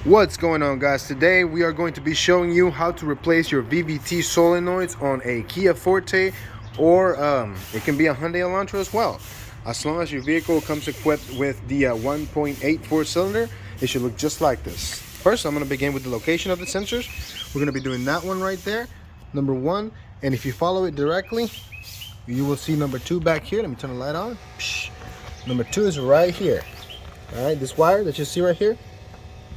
What's going on, guys? Today we are going to be showing you how to replace your Vvt solenoids on a Kia Forte, or it can be a Hyundai Elantra as well. As long as your vehicle comes equipped with the 1.8 cylinder, it should look just like this. First, I'm going to begin with the location of the sensors. We're going to be doing that one right there, number 1, and if you follow it directly, you will see number 2 back here. Let me turn the light on. Number 2 is right here. All right, this wire that you see right here,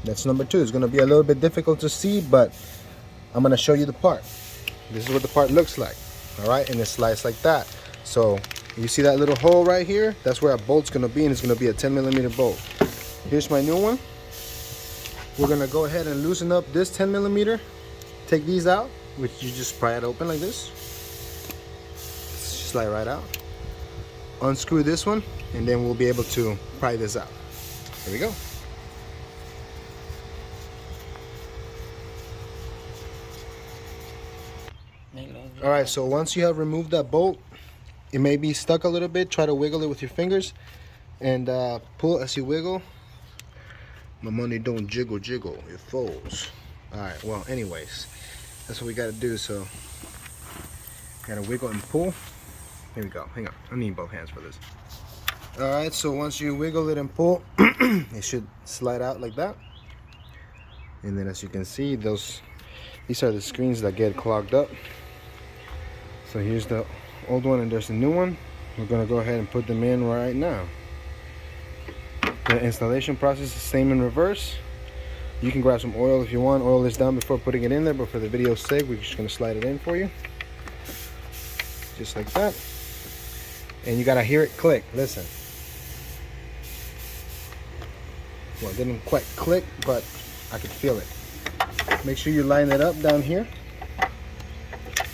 that's number 2. It's going to be a little bit difficult to see, but I'm going to show you the part. This is what the part looks like. All right, and it slides like that. So you see that little hole right here? That's where a bolt's going to be, and it's going to be a 10mm bolt. Here's my new one. We're going to go ahead and loosen up this 10mm. Take these out, which you just pry it open like this. Slide right out. Unscrew this one, and then we'll be able to pry this out. Here we go. Alright, so once you have removed that bolt, it may be stuck a little bit. Try to wiggle it with your fingers and pull as you wiggle. My money don't jiggle, it folds. Alright, well, anyways, that's what we gotta do. So, gotta wiggle and pull. Here we go. Hang on, I need both hands for this. Alright, so once you wiggle it and pull, it should slide out like that. And then as you can see, these are the screens that get clogged up. So here's the old one and there's the new one. We're gonna go ahead and put them in right now. The installation process is the same in reverse. You can grab some oil if you want. Oil is down before putting it in there, but for the video's sake, we're just gonna slide it in for you. Just like that. And you gotta hear it click. Listen. Well, it didn't quite click, but I could feel it. Make sure you line it up down here.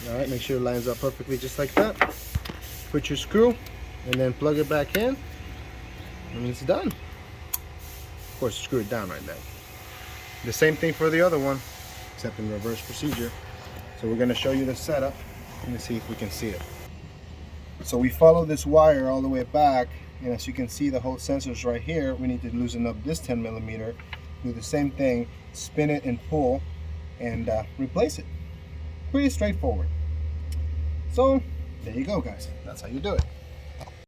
Alright, make sure it lines up perfectly just like that. Put your screw and then plug it back in, and it's done. Of course, screw it down right there. The same thing for the other one, except in reverse procedure. So we're going to show you the setup. Let me see if we can see it. So we follow this wire all the way back, and as you can see, the whole sensor's right here. We need to loosen up this 10mm. Do the same thing, spin it and pull, and replace it. Pretty straightforward. So there you go, guys. That's how you do it.